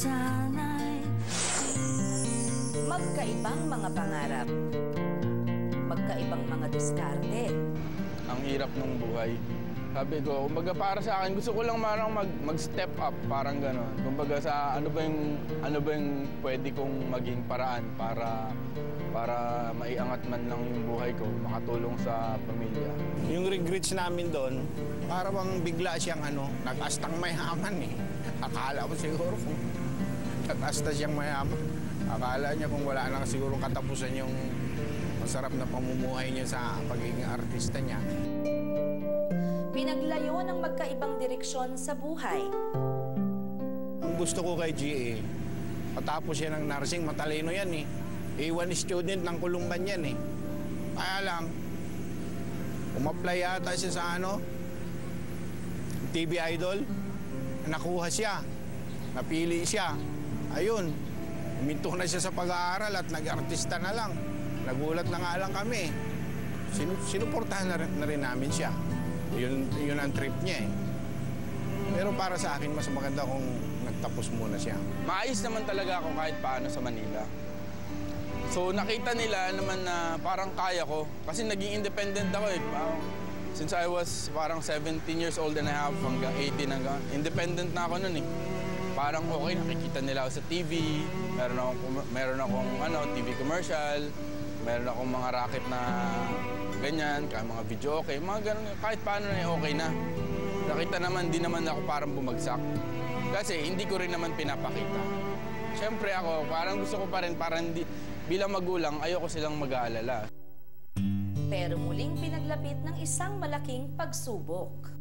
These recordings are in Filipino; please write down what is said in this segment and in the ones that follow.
sana'y magkaibang mga pangarap, magkaibang mga diskarte. Ang hirap ng buhay. Sabi ko, kumbaga para sa akin, gusto ko lang marang mag-step up, parang gano'n. Kumbaga sa ano ba yung pwede kong maging paraan para maiangat man lang yung buhay ko, makatulong sa pamilya. Yung regrets namin doon, para bang bigla siyang nag-astang mayaman eh. Akala mo siguro kung nag-asta siyang mayaman. Akala niya kung wala na siguro katapusan yung masarap na pamumuhay niya sa pagiging artista niya. Pinaglayo ng magkaibang direksyon sa buhay. Ang gusto ko kay GA, patapos siya ng nursing, matalino yan eh. A1 student ng Kulumban yan eh. Kaya lang, umapply yata siya sa TV Idol, nakuha siya, napili siya. Ayun, huminto na siya sa pag-aaral at nag-artista na lang. Nagulat na nga lang kami. Sinuportahan na rin namin siya. Yun ang trip niya eh. Pero para sa akin, mas maganda kung nagtapos muna siya. Maayos naman talaga ako kahit paano sa Manila. So nakita nila naman na parang kaya ko. Kasi naging independent ako eh. Since I was parang 17 years old and a half hanggang 18 hanggang independent na ako nun eh. Parang okay, nakikita nila ako sa TV. Meron akong TV commercial. Meron akong mga racket na ganyan, kaya mga video okay, mga ganun, kahit paano na okay na. Nakita naman, di naman ako parang bumagsak. Kasi hindi ko rin naman pinapakita. Siyempre ako, parang gusto ko pa rin, parang bilang magulang, ayoko silang mag-aalala. Pero muling pinaglapit ng isang malaking pagsubok.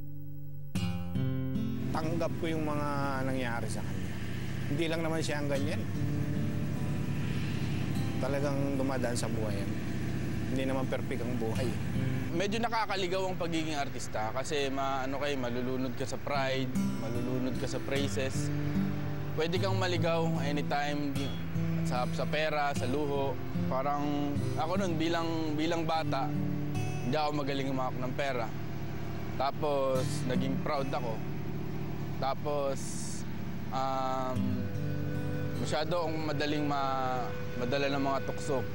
Tanggap ko yung mga nangyari sa kanya. Hindi lang naman siya ang ganyan. Talagang dumadaan sa buhay yan. Hindi naman perfect ang buhay. Medyo nakakaligaw ang pagiging artista kasi malulunod ka sa pride, malulunod ka sa praises. Pwede kang maligaw anytime sa pera, sa luho. Parang ako nun bilang bata, hindi ako magaling umahak ng pera. Tapos naging proud ako. Tapos masyado akong madaling madala ng mga tukso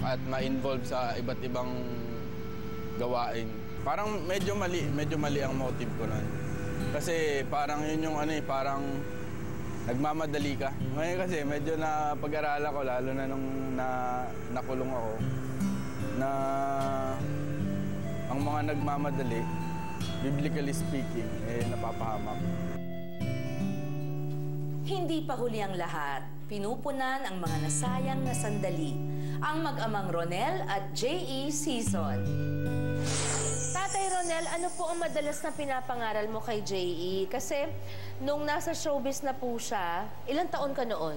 at ma-involve sa iba't ibang gawain. Parang medyo mali ang motive ko nun. Kasi parang yun yung parang nagmamadali ka. Ngayon kasi medyo na pag-aralan ko, lalo na nung nakulong ako, na ang mga nagmamadali, biblically speaking, napapahamak. Hindi pa huli ang lahat. Pinupunan ang mga nasayang na sandali. Ang mag-amang Ronel at J.E. Season. Tatay Ronel, ano po ang madalas na pinapangaral mo kay J.E.? Kasi nung nasa showbiz na po siya, ilang taon ka noon?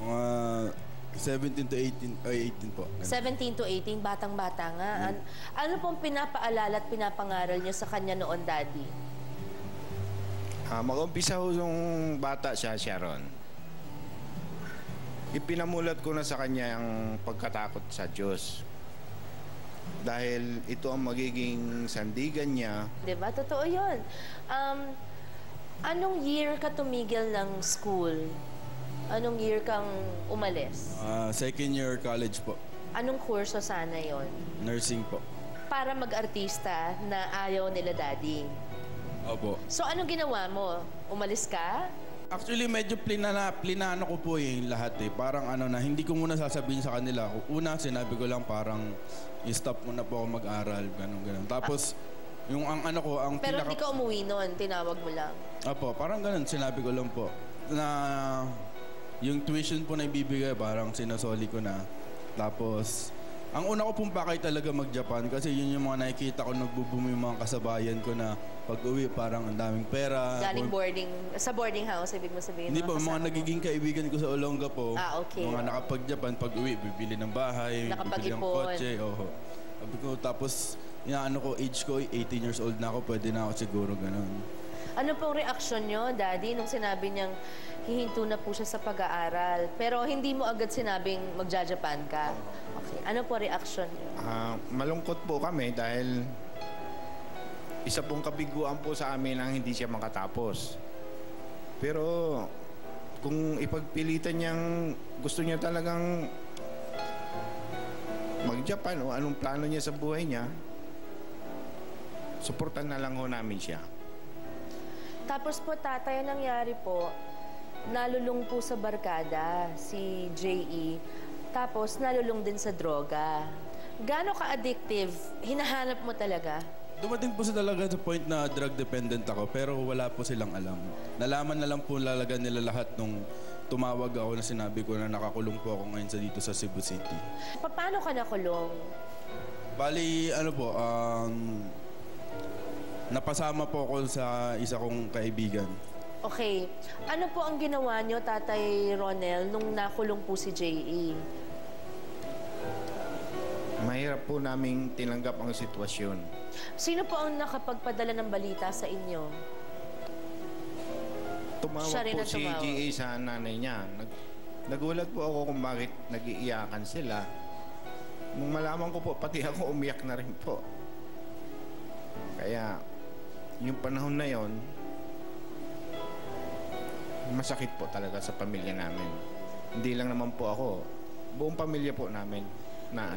Mga 17 to 18 po. 17 to 18, batang-bata nga. Ano pong pinapaalala at pinapangaral niyo sa kanya noon, Daddy? Mag-umpisa ko nung bata siya, Sharon. Ipinamulat ko na sa kanya ang pagkatakot sa Diyos. Dahil ito ang magiging sandigan niya. Diba? Totoo yun. Anong year ka tumigil ng school? Anong year kang umalis? Second year college po. Anong kurso sana yon? Nursing po. Para mag-artista na ayaw nila Daddy. Opo. So anong ginawa mo? Umalis ka? Actually, medyo plinano ko po yung lahat eh. Parang hindi ko muna sasabihin sa kanila. Una, sinabi ko lang parang i-stop muna po ako mag-aral, gano'n. Tapos, yung ang Pero hindi ka umuwi nun, tinawag mo lang? Opo, parang gano'n, sinabi ko lang po. Na yung tuition po na ibibigay, parang sinasoli ko na. Tapos, ang una ko pong pakay talaga mag-Japan kasi yun yung mga nakikita ko nagbo-boom yung mga kasabayan ko na pag-uwi parang ang daming pera. Galing sa boarding house, ibig mo sabihin? Hindi po, mga nagiging kaibigan ko sa Olongapo. Okay. Mga nakapag-Japan, pag-uwi, bibili ng bahay, bibili ng kotse. Sabi ko, tapos, age ko, 18 years old na ako, pwede na ako siguro ganun. Ano pong reaksyon nyo, Daddy, nung sinabi niyang hihinto na po siya sa pag-aaral? Pero hindi mo agad sinabing magja-Japan ka? Okay. Ano po reaksyon niyo? Malungkot po kami dahil isa pong kabiguan po sa amin ang hindi siya makatapos. Pero kung ipagpilitan niyang gusto niya talagang mag-Japan o anong plano niya sa buhay niya, suportan na lang ho namin siya. Tapos po, tatay, ang nangyari po, nalulung po sa barkada si J.E. Tapos nalulung din sa droga. Gaano ka-addictive? Hinahanap mo talaga? Dumating po sa talaga sa point na drug dependent ako, pero wala po silang alam. Nalaman na lang po lalaga nila lahat nung tumawag ako na sinabi ko na nakakulong po ako ngayon dito sa Cebu City. Paano ka nakulong? Bali, ano po, napasama po ako sa isa kong kaibigan. Okay. Ano po ang ginawa niyo, Tatay Ronel, nung nakulong po si J.E.? Mahirap po naming tinanggap ang sitwasyon. Sino po ang nakapagpadala ng balita sa inyo? Tumawag Siya rin po ang si tumawag. G.A. sa nanay niya. Nagulat po ako kung bakit nag-iiyakan sila. Nung malaman ko po, pati ako umiyak na rin po. Kaya, yung panahon na yon, masakit po talaga sa pamilya namin. Hindi lang naman po ako, buong pamilya po namin na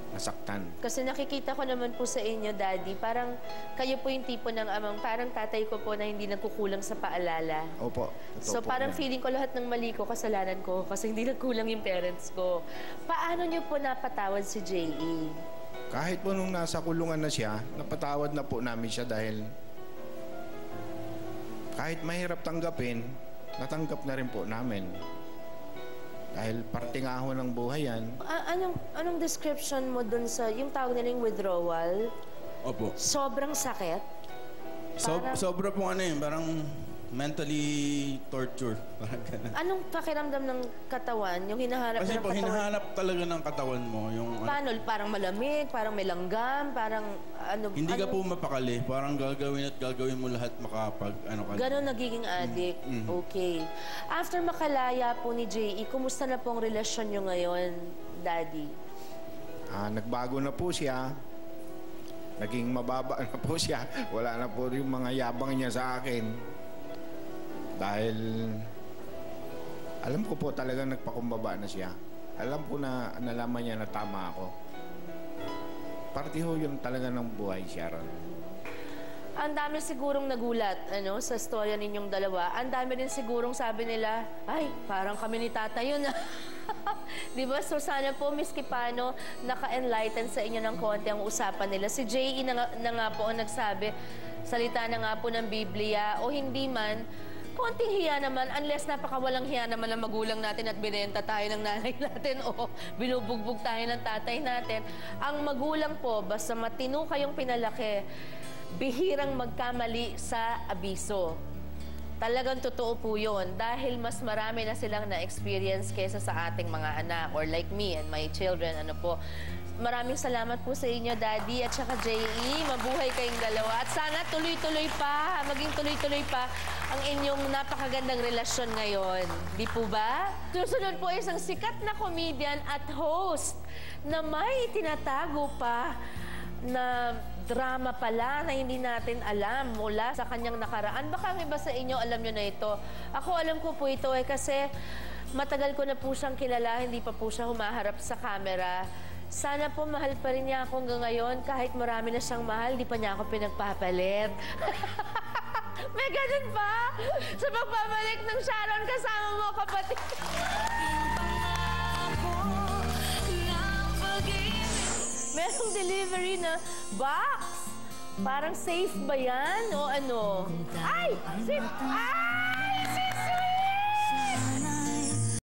nasaktan. Kasi nakikita ko naman po sa inyo, Daddy, parang kayo po yung tipo ng amang, parang tatay ko po na hindi nagkukulang sa paalala. Opo. So po parang yan. feeling ko lahat ng mali ko, kasalanan ko, kasi hindi nagkulang yung parents ko. Paano niyo po napatawad si J.E.? Kahit po nung nasa kulungan na siya, napatawad na po namin siya dahil kahit mahirap tanggapin, natanggap na rin po namin. Dahil parte nga ho ng buhay yan. Anong description mo dun sa, yung tawag nilang withdrawal? Opo. Sobrang sakit? Sobra pong parang mentally torture. Parang ganun. Anong pakiramdam ng katawan? Yung hinahanap Kasi ng po, katawan? hinahanap talaga ng katawan mo. Yung, Paano? Parang malamig? Parang may langgam? Parang hindi ka po mapakali. Parang gagawin at gagawin mo lahat makapag ka. Ganon nagiging addict. Okay. After makalaya po ni J.E., kumusta na po ang relasyon nyo ngayon, Daddy? Nagbago na po siya. Naging mababa na po siya. Wala na po yung mga yabang niya sa akin. Dahil alam ko po talaga nagpakumbaba na siya. Alam ko na nalaman niya na tama ako. Parte ho yun talaga ng buhay, Sharon. Ang dami sigurong nagulat sa storya ninyong dalawa. Ang dami rin sigurong sabi nila, ay, parang kami ni Tata yun. Di ba? So sana po, miski paano, naka-enlighten sa inyo ng konti ang usapan nila. Si J.E. na nga po ang nagsabi, salita na nga po ng Biblia, o hindi man, konting hiya naman, unless napakawalang hiya naman ng magulang natin at binenta tayo ng nanay natin o binubugbog tayo ng tatay natin. Ang magulang po, basta matino kayong pinalaki, bihirang magkamali sa abiso. Talagang totoo po yun dahil mas marami na silang na-experience kaysa sa ating mga anak or like me and my children. Maraming salamat po sa inyo, Daddy, at saka J.E. Mabuhay kayong dalawa. At sana tuloy-tuloy pa, maging tuloy-tuloy pa ang inyong napakagandang relasyon ngayon. Di po ba? Susunod po isang sikat na comedian at host na may tinatago pa na drama pala na hindi natin alam mula sa kanyang nakaraan. Baka ang iba sa inyo, alam nyo na ito. Ako alam ko po ito kasi matagal ko na po siyang kilala, hindi pa po siya humaharap sa camera. Sana po mahal pa rin niya ako hanggang ngayon. Kahit marami na siyang mahal, di pa niya ako pinagpapalit. May ganun pa? Sa pagbabalik ng Sharon, kasama mo, kapatid. Merong delivery na box. Parang safe ba yan? O ano? Ay! Safe! Ah!